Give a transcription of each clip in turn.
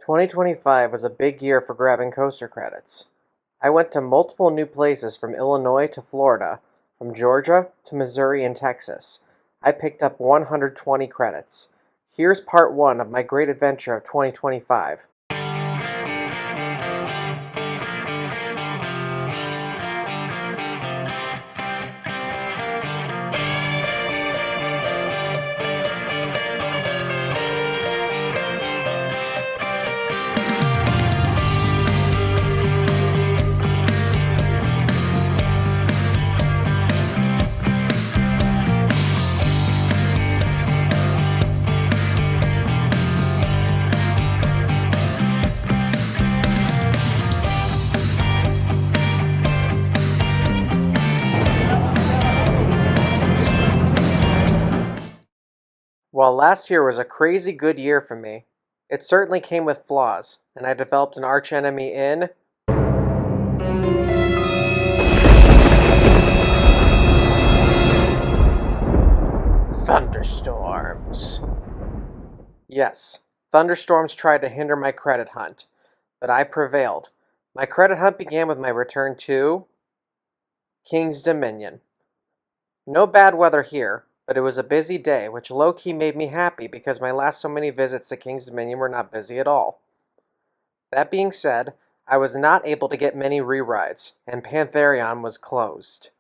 2025 was a big year for grabbing coaster credits. I went to multiple new places from Illinois to Florida, from Georgia to Missouri and Texas. I picked up 120 credits. Here's part 1 of my great adventure of 2025. While last year was a crazy good year for me, it certainly came with flaws, and I developed an archenemy in thunderstorms. Yes, thunderstorms tried to hinder my credit hunt, but I prevailed. My credit hunt began with my return to King's Dominion. No bad weather here, but it was a busy day, which low-key made me happy because my last so many visits to King's Dominion were not busy at all. That being said, I was not able to get many re-rides, and Pantherion was closed.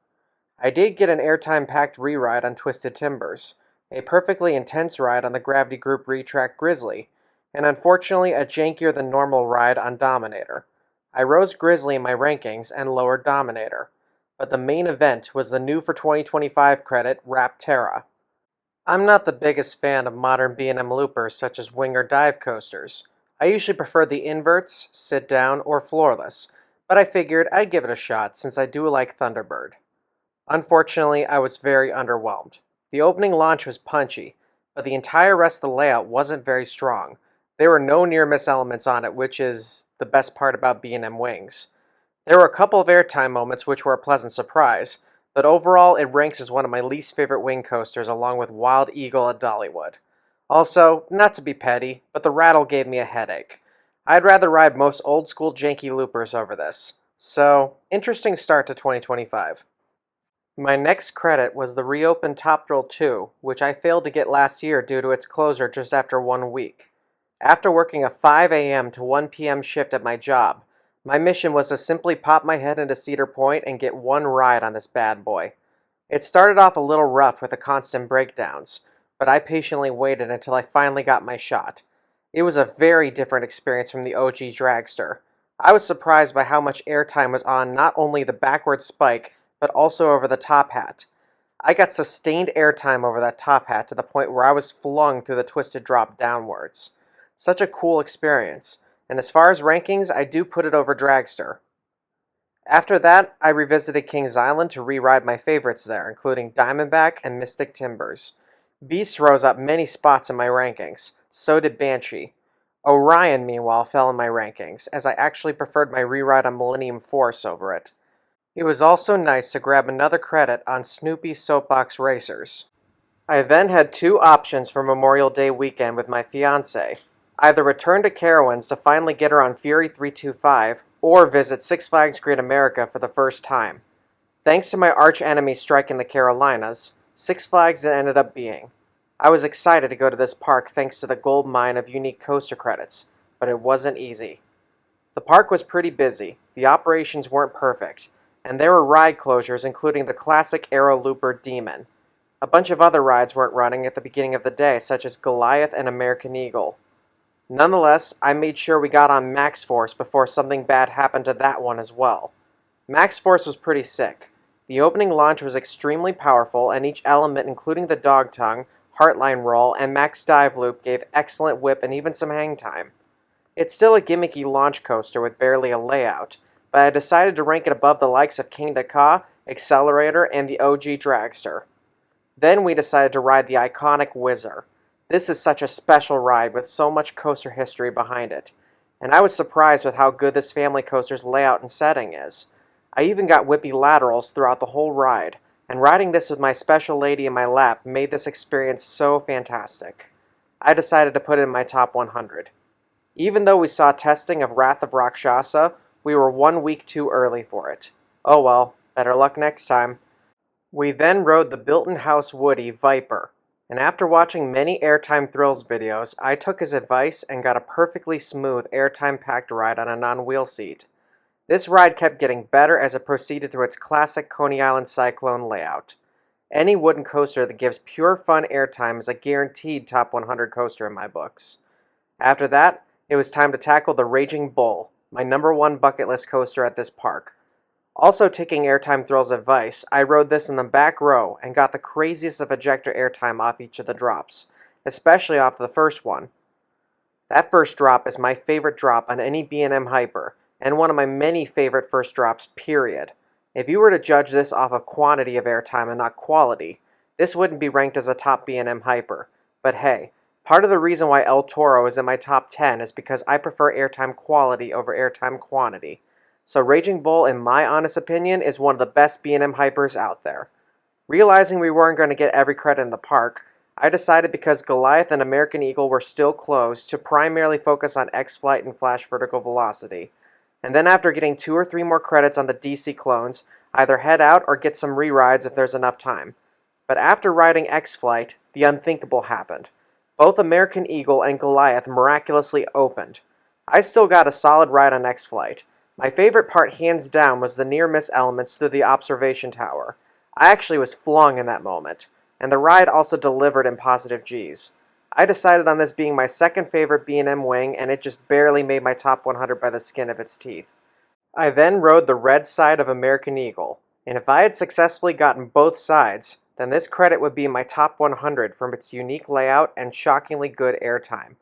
I did get an Airtime packed re-ride on Twisted Timbers, a perfectly intense ride on the Gravity Group Retrack Grizzly, and unfortunately a jankier than normal ride on Dominator. I rose Grizzly in my rankings and lowered Dominator, but the main event was the new for 2025 credit, Rapterra. I'm not the biggest fan of modern B&M loopers such as wing or dive coasters. I usually prefer the inverts, sit down, or floorless, but I figured I'd give it a shot since I do like Thunderbird. Unfortunately, I was very underwhelmed. The opening launch was punchy, but the entire rest of the layout wasn't very strong. There were no near-miss elements on it, which is the best part about B&M wings. There were a couple of airtime moments which were a pleasant surprise, but overall it ranks as one of my least favorite wing coasters along with Wild Eagle at Dollywood. Also, not to be petty, but the rattle gave me a headache. I'd rather ride most old-school janky loopers over this. So, interesting start to 2025. My next credit was the reopened Top Thrill 2, which I failed to get last year due to its closure just after 1 week. After working a 5 a.m. to 1 p.m. shift at my job, my mission was to simply pop my head into Cedar Point and get one ride on this bad boy. It started off a little rough with the constant breakdowns, but I patiently waited until I finally got my shot. It was a very different experience from the OG Dragster. I was surprised by how much airtime was on not only the backward spike, but also over the top hat. I got sustained airtime over that top hat to the point where I was flung through the twisted drop downwards. Such a cool experience, and as far as rankings, I do put it over Dragster. After that, I revisited Kings Island to re-ride my favorites there, including Diamondback and Mystic Timbers. Beast rose up many spots in my rankings, so did Banshee. Orion, meanwhile, fell in my rankings, as I actually preferred my re-ride on Millennium Force over it. It was also nice to grab another credit on Snoopy's Soapbox Racers. I then had two options for Memorial Day weekend with my fiancée. Either return to Carowinds to finally get her on Fury 325, or visit Six Flags Great America for the first time. Thanks to my arch enemy strike in the Carolinas, Six Flags it ended up being. I was excited to go to this park thanks to the gold mine of unique coaster credits, but it wasn't easy. The park was pretty busy, the operations weren't perfect, and there were ride closures including the classic Aero Looper Demon. A bunch of other rides weren't running at the beginning of the day, such as Goliath and American Eagle. Nonetheless, I made sure we got on Max Force before something bad happened to that one as well. Max Force was pretty sick. The opening launch was extremely powerful, and each element including the dog tongue, heartline roll, and max dive loop gave excellent whip and even some hang time. It's still a gimmicky launch coaster with barely a layout, but I decided to rank it above the likes of King Dakar, Accelerator, and the OG Dragster. Then we decided to ride the iconic Whizzer. This is such a special ride with so much coaster history behind it, and I was surprised with how good this family coaster's layout and setting is. I even got whippy laterals throughout the whole ride, and riding this with my special lady in my lap made this experience so fantastic. I decided to put it in my top 100. Even though we saw testing of Wrath of Rakshasa, we were 1 week too early for it. Oh well, better luck next time. We then rode the Bilton House Woody Viper, and after watching many Airtime Thrills videos, I took his advice and got a perfectly smooth Airtime packed ride on a non-wheel seat. This ride kept getting better as it proceeded through its classic Coney Island Cyclone layout. Any wooden coaster that gives pure fun airtime is a guaranteed top 100 coaster in my books. After that, it was time to tackle the Raging Bull, my #1 bucket list coaster at this park. Also taking Airtime Thrills advice, I rode this in the back row and got the craziest of ejector airtime off each of the drops, especially off the first one. That first drop is my favorite drop on any B&M Hyper, and one of my many favorite first drops, period. If you were to judge this off of quantity of airtime and not quality, this wouldn't be ranked as a top B&M Hyper. But hey, part of the reason why El Toro is in my top 10 is because I prefer airtime quality over airtime quantity. So Raging Bull, in my honest opinion, is one of the best B&M Hypers out there. Realizing we weren't going to get every credit in the park, I decided because Goliath and American Eagle were still closed to primarily focus on X-Flight and Flash Vertical Velocity. And then after getting 2 or 3 more credits on the DC clones, either head out or get some re-rides if there's enough time. But after riding X-Flight, the unthinkable happened. Both American Eagle and Goliath miraculously opened. I still got a solid ride on X-Flight. My favorite part hands down was the near-miss elements through the observation tower. I actually was flung in that moment, and the ride also delivered in positive Gs. I decided on this being my second favorite B&M wing, and it just barely made my top 100 by the skin of its teeth. I then rode the red side of American Eagle, and if I had successfully gotten both sides, then this credit would be in my top 100 from its unique layout and shockingly good airtime.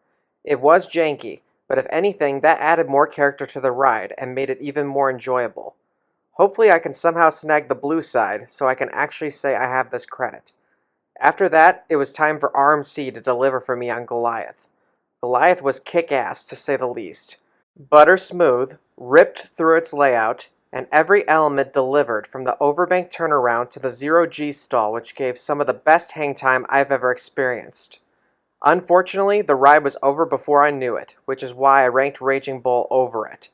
It was janky, but if anything, that added more character to the ride and made it even more enjoyable. Hopefully I can somehow snag the blue side so I can actually say I have this credit. After that, it was time for RMC to deliver for me on Goliath. Goliath was kick-ass, to say the least. Butter smooth, ripped through its layout, and every element delivered from the overbank turnaround to the 0G stall, which gave some of the best hang time I've ever experienced. Unfortunately, the ride was over before I knew it, which is why I ranked Raging Bull over it.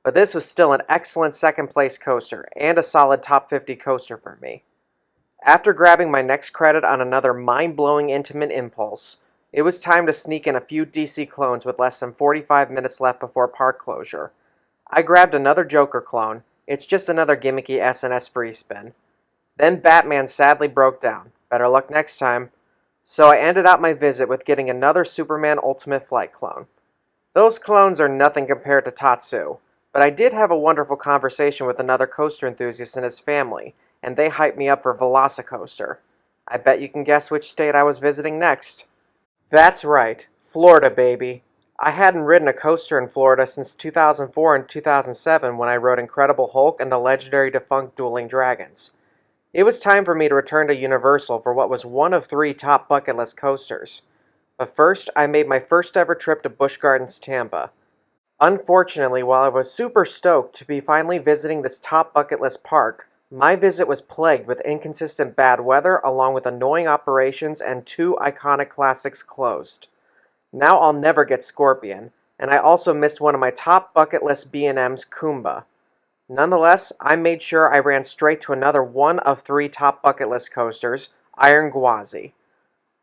But this was still an excellent second place coaster, and a solid top 50 coaster for me. After grabbing my next credit on another mind-blowing Intamin impulse, it was time to sneak in a few DC clones with less than 45 minutes left before park closure. I grabbed another Joker clone. It's just another gimmicky SNS free spin. Then Batman sadly broke down. Better luck next time. So I ended out my visit with getting another Superman Ultimate Flight clone. Those clones are nothing compared to Tatsu, but I did have a wonderful conversation with another coaster enthusiast and his family, and they hyped me up for Velocicoaster. I bet you can guess which state I was visiting next. That's right, Florida, baby. I hadn't ridden a coaster in Florida since 2004 and 2007 when I rode Incredible Hulk and the legendary defunct Dueling Dragons. It was time for me to return to Universal for what was one of 3 top bucket list coasters. But first, I made my first ever trip to Busch Gardens Tampa. Unfortunately, while I was super stoked to be finally visiting this top bucket list park, my visit was plagued with inconsistent bad weather along with annoying operations and 2 iconic classics closed. Now I'll never get Scorpion, and I also missed one of my top bucket list B&Ms, Kumba. Nonetheless, I made sure I ran straight to another one of 3 top bucket list coasters, Iron Gwazi.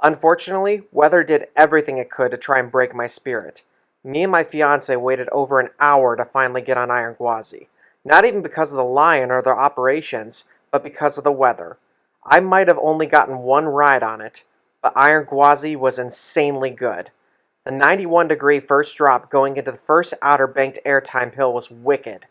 Unfortunately, weather did everything it could to try and break my spirit. Me and my fiance waited over an hour to finally get on Iron Gwazi. Not even because of the line or their operations, but because of the weather. I might have only gotten 1 ride on it, but Iron Gwazi was insanely good. The 91-degree first drop going into the first outer banked airtime hill was wicked,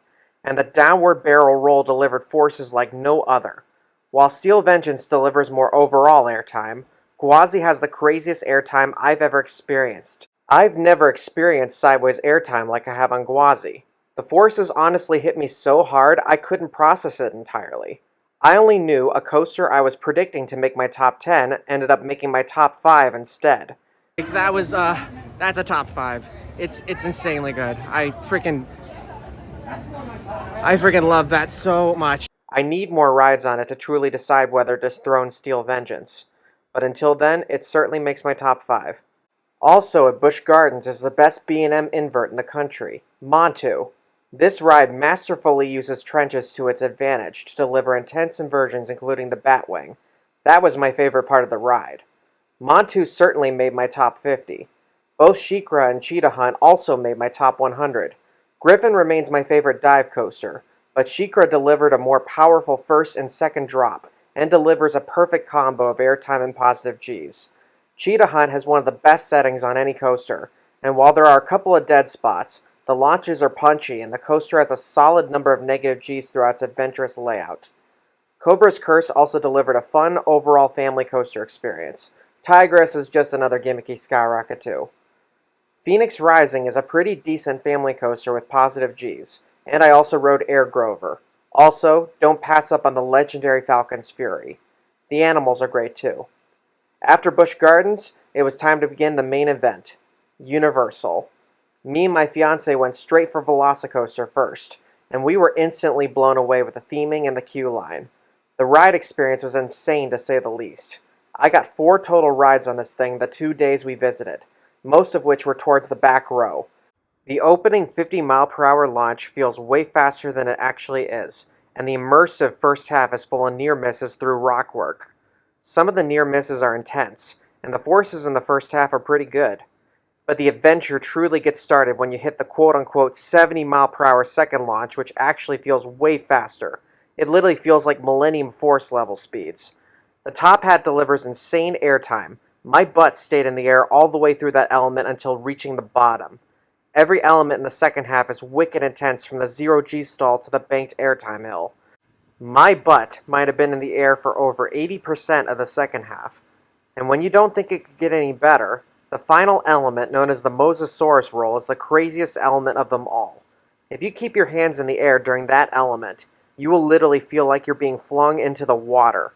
and the downward barrel roll delivered forces like no other. While Steel Vengeance delivers more overall airtime, Gwazi has the craziest airtime I've ever experienced. I've never experienced sideways airtime like I have on Gwazi. The forces honestly hit me so hard I couldn't process it entirely. I only knew a coaster I was predicting to make my top 10 ended up making my top 5 instead. That's a top 5. It's insanely good. I freaking love that so much. I need more rides on it to truly decide whether to dethrone Steel Vengeance. But until then, it certainly makes my top 5. Also at Busch Gardens is the best B&M invert in the country, Montu. This ride masterfully uses trenches to its advantage to deliver intense inversions including the Batwing. That was my favorite part of the ride. Montu certainly made my top 50. Both SheiKra and Cheetah Hunt also made my top 100. Griffon remains my favorite dive coaster, but SheiKra delivered a more powerful first and second drop, and delivers a perfect combo of airtime and positive Gs. Cheetah Hunt has one of the best settings on any coaster, and while there are a couple of dead spots, the launches are punchy and the coaster has a solid number of negative Gs throughout its adventurous layout. Cobra's Curse also delivered a fun overall family coaster experience. Tigress is just another gimmicky skyrocket too. Phoenix Rising is a pretty decent family coaster with positive Gs, and I also rode Air Grover. Also, don't pass up on the legendary Falcon's Fury. The animals are great too. After Busch Gardens, it was time to begin the main event, Universal. Me and my fiance went straight for Velocicoaster first, and we were instantly blown away with the theming and the queue line. The ride experience was insane to say the least. I got 4 total rides on this thing the 2 days we visited, most of which were towards the back row. The opening 50-mile-per-hour launch feels way faster than it actually is, and the immersive first half is full of near misses through rockwork. Some of the near misses are intense, and the forces in the first half are pretty good. But the adventure truly gets started when you hit the quote-unquote 70-mile-per-hour second launch, which actually feels way faster. It literally feels like Millennium Force level speeds. The top hat delivers insane airtime. My butt stayed in the air all the way through that element until reaching the bottom. Every element in the second half is wicked intense from the 0G stall to the banked airtime hill. My butt might have been in the air for over 80% of the second half. And when you don't think it could get any better, the final element, known as the Mosasaurus roll, is the craziest element of them all. If you keep your hands in the air during that element, you will literally feel like you're being flung into the water.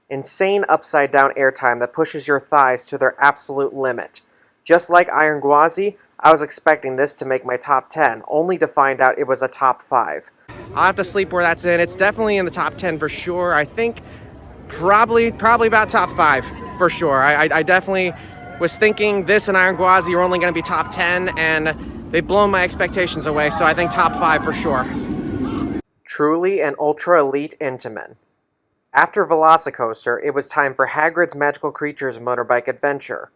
Insane upside-down airtime that pushes your thighs to their absolute limit. Just like Iron Gwazi, I was expecting this to make my top 10, only to find out it was a top 5. I'll have to sleep where that's in. It's definitely in the top 10 for sure. I think probably about top 5 for sure. I definitely was thinking this and Iron Gwazi are only going to be top 10, and they've blown my expectations away, so I think top 5 for sure. Truly an ultra-elite Intamin. After Velocicoaster, it was time for Hagrid's Magical Creatures Motorbike Adventure.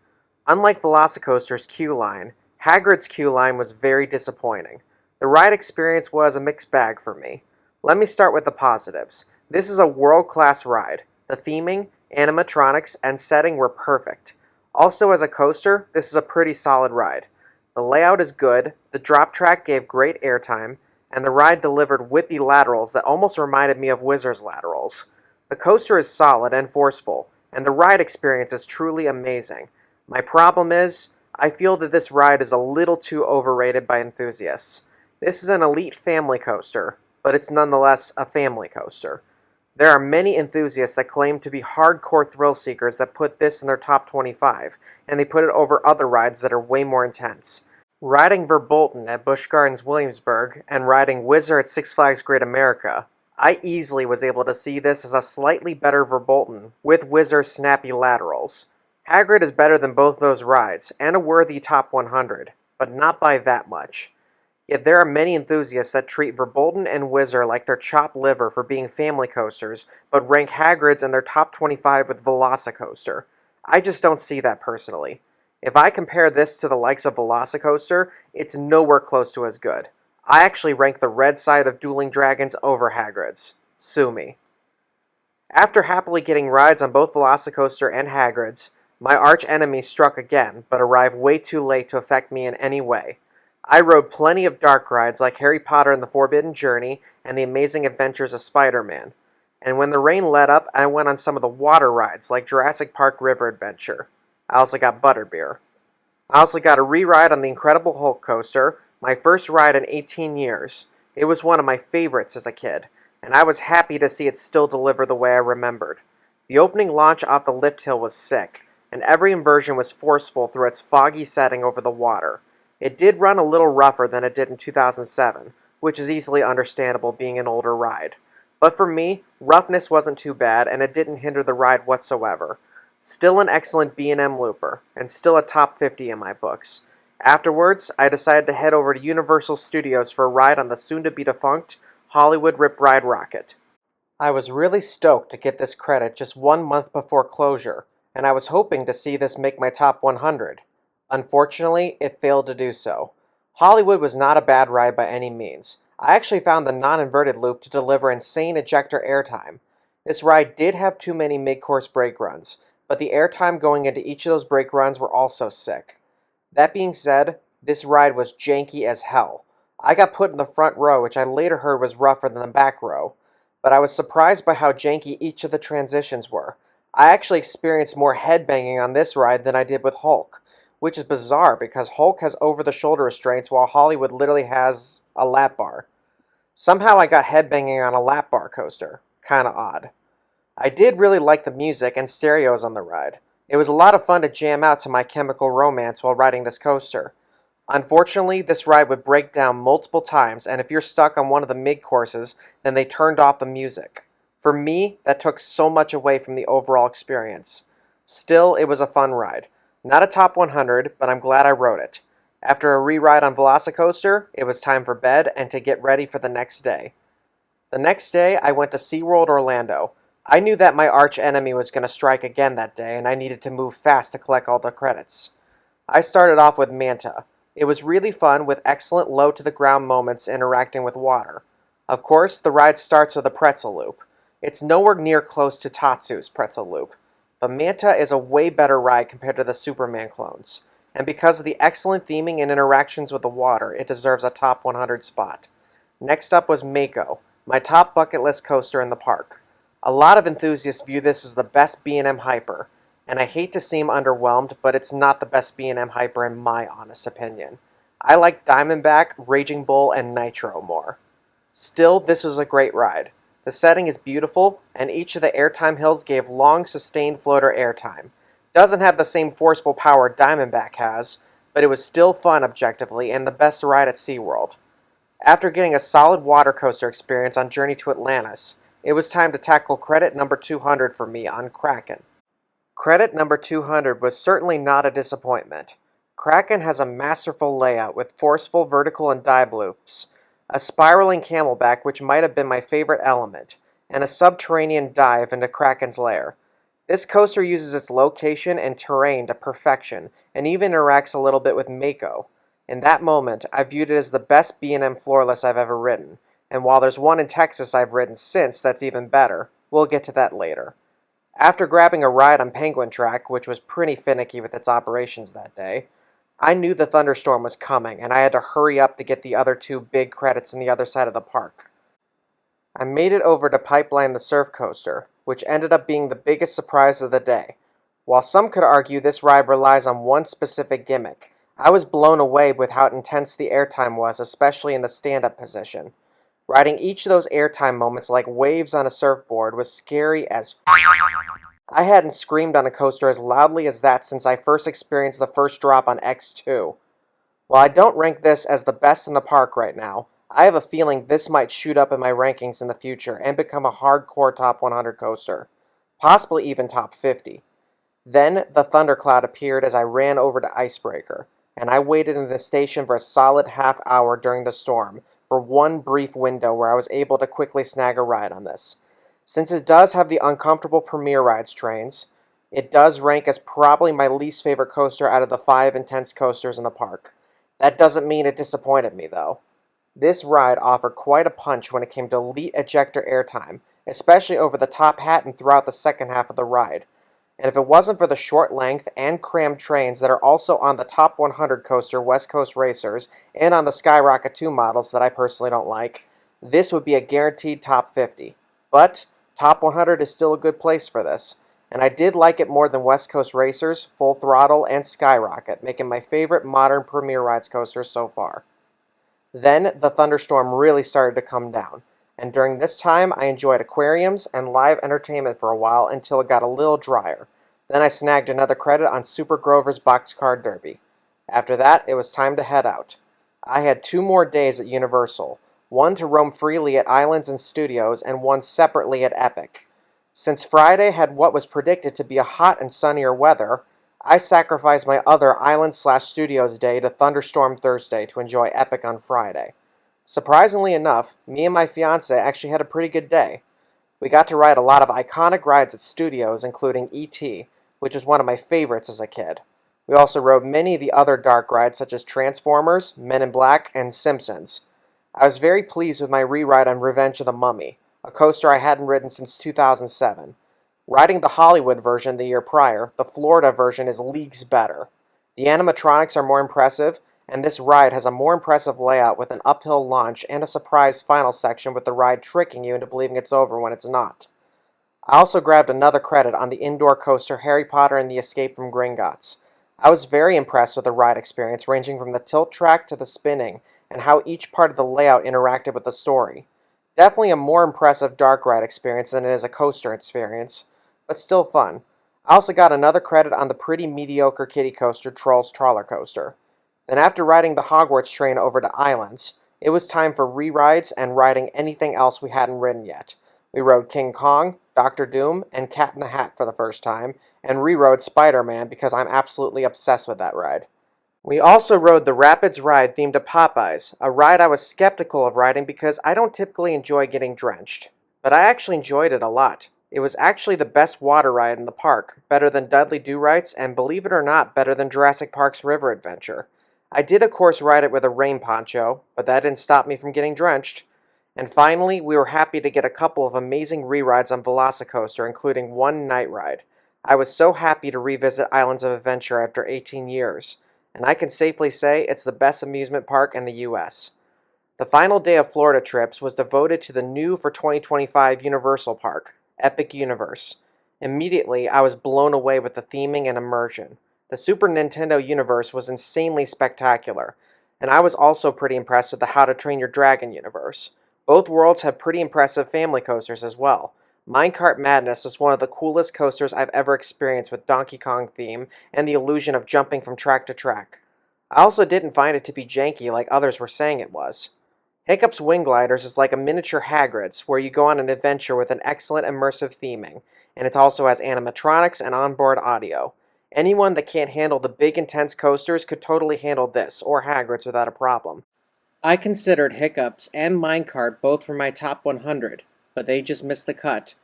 Unlike Velocicoaster's queue line, Hagrid's queue line was very disappointing. The ride experience was a mixed bag for me. Let me start with the positives. This is a world-class ride. The theming, animatronics, and setting were perfect. Also, as a coaster, this is a pretty solid ride. The layout is good, the drop track gave great airtime, and the ride delivered whippy laterals that almost reminded me of Wizard's laterals. The coaster is solid and forceful, and the ride experience is truly amazing. My problem is, I feel that this ride is a little too overrated by enthusiasts. This is an elite family coaster, but it's nonetheless a family coaster. There are many enthusiasts that claim to be hardcore thrill seekers that put this in their top 25, and they put it over other rides that are way more intense. Riding Verbolten at Busch Gardens Williamsburg and riding Whizzer at Six Flags Great America, I easily was able to see this as a slightly better Verbolten with Whizzer's snappy laterals. Hagrid is better than both those rides, and a worthy top 100, but not by that much. Yet there are many enthusiasts that treat Verbolten and Whizzer like their chopped liver for being family coasters, but rank Hagrid's in their top 25 with Velocicoaster. I just don't see that personally. If I compare this to the likes of Velocicoaster, it's nowhere close to as good. I actually rank the red side of Dueling Dragons over Hagrid's. Sue me. After happily getting rides on both Velocicoaster and Hagrid's, my arch enemy struck again, but arrived way too late to affect me in any way. I rode plenty of dark rides like Harry Potter and the Forbidden Journey and the Amazing Adventures of Spider-Man. And when the rain let up, I went on some of the water rides like Jurassic Park River Adventure. I also got Butterbeer. I also got a re-ride on the Incredible Hulk coaster, my first ride in 18 years. It was one of my favorites as a kid, and I was happy to see it still deliver the way I remembered. The opening launch off the lift hill was sick, and every inversion was forceful through its foggy setting over the water. It did run a little rougher than it did in 2007, which is easily understandable being an older ride. But for me, roughness wasn't too bad, and it didn't hinder the ride whatsoever. Still an excellent B&M looper, and still a top 50 in my books. Afterwards, I decided to head over to Universal Studios for a ride on the soon-to-be-defunct Hollywood Rip Ride Rocket. I was really stoked to get this credit just 1 month before closure, and I was hoping to see this make my top 100. Unfortunately, it failed to do so. Hollywood was not a bad ride by any means. I actually found the non-inverted loop to deliver insane ejector airtime. This ride did have too many mid-course brake runs, but the airtime going into each of those brake runs were also sick. That being said, this ride was janky as hell. I got put in the front row, which I later heard was rougher than the back row, but I was surprised by how janky each of the transitions were. I actually experienced more headbanging on this ride than I did with Hulk, which is bizarre because Hulk has over-the-shoulder restraints while Hollywood literally has a lap bar. Somehow I got headbanging on a lap bar coaster. Kinda odd. I did really like the music and stereos on the ride. It was a lot of fun to jam out to My Chemical Romance while riding this coaster. Unfortunately, this ride would break down multiple times, and if you're stuck on one of the mid-courses, then they turned off the music. For me, that took so much away from the overall experience. Still, it was a fun ride. Not a top 100, but I'm glad I rode it. After a re-ride on Velocicoaster, it was time for bed and to get ready for the next day. The next day, I went to SeaWorld Orlando. I knew that my arch enemy was going to strike again that day, and I needed to move fast to collect all the credits. I started off with Manta. It was really fun with excellent low-to-the-ground moments interacting with water. Of course, the ride starts with a pretzel loop. It's nowhere near close to Tatsu's pretzel loop, but Manta is a way better ride compared to the Superman clones, and because of the excellent theming and interactions with the water, it deserves a top 100 spot. Next up was Mako, my top bucket list coaster in the park. A lot of enthusiasts view this as the best B&M hyper, and I hate to seem underwhelmed, but it's not the best B&M hyper in my honest opinion. I like Diamondback, Raging Bull, and Nitro more. Still, this was a great ride. The setting is beautiful, and each of the airtime hills gave long, sustained floater airtime. Doesn't have the same forceful power Diamondback has, but it was still fun objectively and the best ride at SeaWorld. After getting a solid water coaster experience on Journey to Atlantis, it was time to tackle credit number 200 for me on Kraken. Credit number 200 was certainly not a disappointment. Kraken has a masterful layout with forceful vertical and dive loops, a spiraling camelback which might have been my favorite element, and a subterranean dive into Kraken's lair. This coaster uses its location and terrain to perfection, and even interacts a little bit with Mako. In that moment, I viewed it as the best B&M floorless I've ever ridden, and while there's one in Texas I've ridden since that's even better, we'll get to that later. After grabbing a ride on Penguin Track, which was pretty finicky with its operations that day, I knew the thunderstorm was coming, and I had to hurry up to get the other two big credits on the other side of the park. I made it over to Pipeline the Surf Coaster, which ended up being the biggest surprise of the day. While some could argue this ride relies on one specific gimmick, I was blown away with how intense the airtime was, especially in the stand-up position. Riding each of those airtime moments like waves on a surfboard was scary as I hadn't screamed on a coaster as loudly as that since I first experienced the first drop on X2. While I don't rank this as the best in the park right now, I have a feeling this might shoot up in my rankings in the future and become a hardcore top 100 coaster, possibly even top 50. Then the thundercloud appeared as I ran over to Icebreaker, and I waited in the station for a solid half hour during the storm for one brief window where I was able to quickly snag a ride on this. Since it does have the uncomfortable Premier Rides trains, it does rank as probably my least favorite coaster out of the 5 intense coasters in the park. That doesn't mean it disappointed me, though. This ride offered quite a punch when it came to elite ejector airtime, especially over the top hat and throughout the second half of the ride. And if it wasn't for the short length and crammed trains that are also on the top 100 coaster West Coast Racers and on the Skyrocket 2 models that I personally don't like, this would be a guaranteed top 50. But top 100 is still a good place for this, and I did like it more than West Coast Racers, Full Throttle, and Skyrocket, making my favorite modern Premier Rides coaster so far. Then the thunderstorm really started to come down, and during this time I enjoyed aquariums and live entertainment for a while until it got a little drier. Then I snagged another credit on Super Grover's Boxcar Derby. After that, it was time to head out. I had 2 more days at Universal, one to roam freely at Islands and Studios, and one separately at Epic. Since Friday had what was predicted to be a hot and sunnier weather, I sacrificed my other island/studios day to thunderstorm Thursday to enjoy Epic on Friday. Surprisingly enough, me and my fiance actually had a pretty good day. We got to ride a lot of iconic rides at studios, including E.T., which was one of my favorites as a kid. We also rode many of the other dark rides such as Transformers, Men in Black, and Simpsons. I was very pleased with my re-ride on Revenge of the Mummy, a coaster I hadn't ridden since 2007. Riding the Hollywood version the year prior, the Florida version is leagues better. The animatronics are more impressive, and this ride has a more impressive layout with an uphill launch and a surprise final section with the ride tricking you into believing it's over when it's not. I also grabbed another credit on the indoor coaster Harry Potter and the Escape from Gringotts. I was very impressed with the ride experience, ranging from the tilt track to the spinning, and how each part of the layout interacted with the story. Definitely a more impressive dark ride experience than it is a coaster experience, but still fun. I also got another credit on the pretty mediocre kiddie coaster Trolls Trawler Coaster. Then after riding the Hogwarts train over to Islands, it was time for re-rides and riding anything else we hadn't ridden yet. We rode King Kong, Doctor Doom, and Cat in the Hat for the first time, and re-rode Spider-Man because I'm absolutely obsessed with that ride. We also rode the Rapids ride themed to Popeyes, a ride I was skeptical of riding because I don't typically enjoy getting drenched. But I actually enjoyed it a lot. It was actually the best water ride in the park, better than Dudley Do-Rights, and believe it or not, better than Jurassic Park's River Adventure. I did of course ride it with a rain poncho, but that didn't stop me from getting drenched. And finally, we were happy to get a couple of amazing re-rides on Velocicoaster, including one night ride. I was so happy to revisit Islands of Adventure after 18 years, and I can safely say it's the best amusement park in the US. The final day of Florida trips was devoted to the new for 2025 Universal Park, Epic Universe. Immediately, I was blown away with the theming and immersion. The Super Nintendo universe was insanely spectacular, and I was also pretty impressed with the How to Train Your Dragon universe. Both worlds have pretty impressive family coasters as well. Minecart Madness is one of the coolest coasters I've ever experienced with Donkey Kong theme and the illusion of jumping from track to track. I also didn't find it to be janky like others were saying it was. Hiccup's Wing Gliders is like a miniature Hagrid's, where you go on an adventure with an excellent immersive theming, and it also has animatronics and onboard audio. Anyone that can't handle the big intense coasters could totally handle this, or Hagrid's, without a problem. I considered Hiccups and Minecart both for my top 100, but they just missed the cut.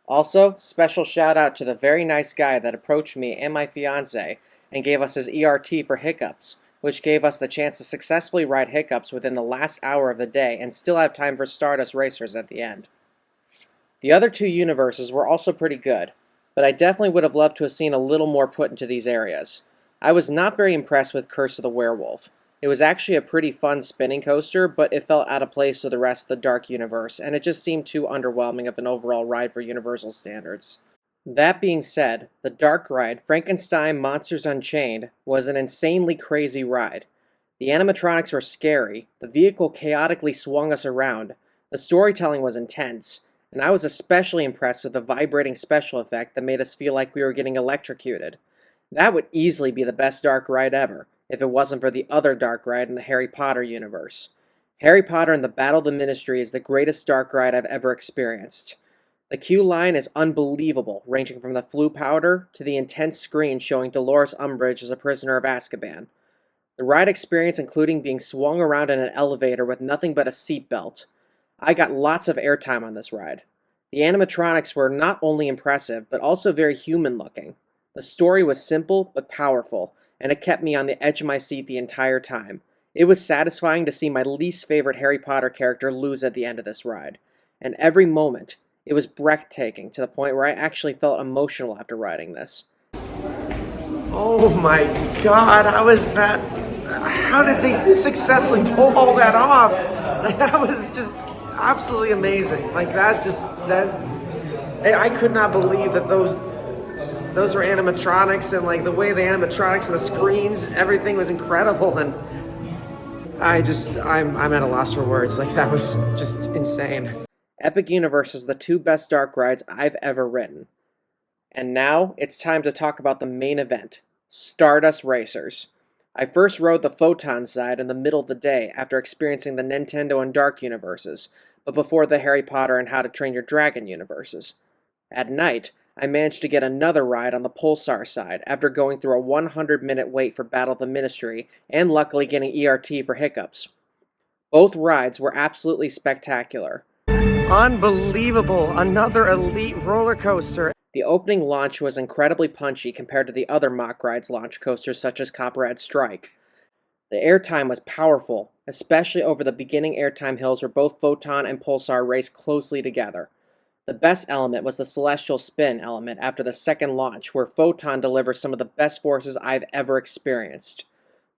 Also, special shout out to the very nice guy that approached me and my fiance and gave us his ERT for Hiccups, which gave us the chance to successfully ride Hiccups within the last hour of the day and still have time for Stardust Racers at the end. The other two universes were also pretty good, but I definitely would have loved to have seen a little more put into these areas. I was not very impressed with Curse of the Werewolf. It was actually a pretty fun spinning coaster, but it felt out of place with the rest of the Dark Universe, and it just seemed too underwhelming of an overall ride for Universal standards. That being said, the Dark ride, Frankenstein Monsters Unchained, was an insanely crazy ride. The animatronics were scary, the vehicle chaotically swung us around, the storytelling was intense, and I was especially impressed with the vibrating special effect that made us feel like we were getting electrocuted. That would easily be the best Dark ride ever, if it wasn't for the other Dark ride in the Harry Potter universe. Harry Potter and the Battle of the Ministry is the greatest Dark ride I've ever experienced. The queue line is unbelievable, ranging from the Floo powder to the intense screen showing Dolores Umbridge as a prisoner of Azkaban. The ride experience including being swung around in an elevator with nothing but a seatbelt. I got lots of airtime on this ride. The animatronics were not only impressive, but also very human-looking. The story was simple but powerful, and it kept me on the edge of my seat the entire time. It was satisfying to see my least favorite Harry Potter character lose at the end of this ride. And every moment, it was breathtaking to the point where I actually felt emotional after riding this. Oh my god, how did they successfully pull all that off? That was just absolutely amazing. I could not believe that those were animatronics, and like the way the animatronics and the screens, everything was incredible, and I'm at a loss for words. Like, that was just insane. Epic Universe is the two best Dark rides I've ever ridden. And now it's time to talk about the main event, Stardust Racers. I first rode the Photon side in the middle of the day after experiencing the Nintendo and Dark universes, but before the Harry Potter and How to Train Your Dragon universes. At night, I managed to get another ride on the Pulsar side after going through a 100-minute wait for Battle of the Ministry and luckily getting ERT for hiccups. Both rides were absolutely spectacular. Unbelievable! Another elite roller coaster. The opening launch was incredibly punchy compared to the other Mach Rides launch coasters such as Copperhead Strike. The airtime was powerful, especially over the beginning airtime hills where both Photon and Pulsar raced closely together. The best element was the Celestial Spin element after the second launch, where Photon delivers some of the best forces I've ever experienced.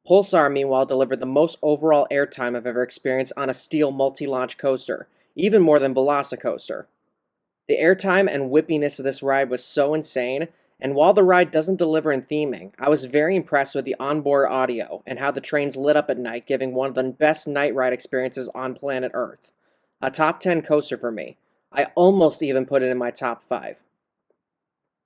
Pulsar, meanwhile, delivered the most overall airtime I've ever experienced on a steel multi-launch coaster, even more than Velocicoaster. The airtime and whippiness of this ride was so insane, and while the ride doesn't deliver in theming, I was very impressed with the onboard audio and how the trains lit up at night, giving one of the best night ride experiences on planet Earth. A top 10 coaster for me. I almost even put it in my top 5.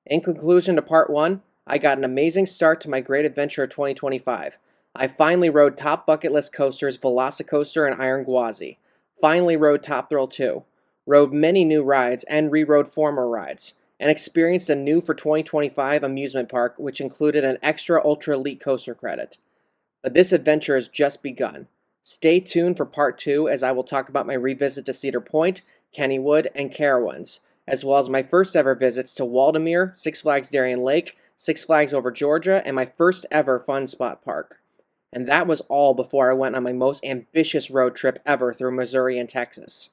In conclusion to part 1, I got an amazing start to my great adventure of 2025. I finally rode top bucket list coasters Velocicoaster and Iron Gwazi. Finally rode Top Thrill 2. Rode many new rides and re-rode former rides, and experienced a new for 2025 amusement park which included an extra ultra elite coaster credit. But this adventure has just begun. Stay tuned for part 2 as I will talk about my revisit to Cedar Point, Kennywood, and Carowinds, as well as my first ever visits to Waldameer, Six Flags Darien Lake, Six Flags Over Georgia, and my first ever Fun Spot Park. And that was all before I went on my most ambitious road trip ever through Missouri and Texas.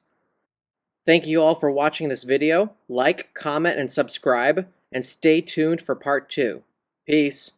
Thank you all for watching this video. Like, comment, and subscribe, and stay tuned for part 2. Peace.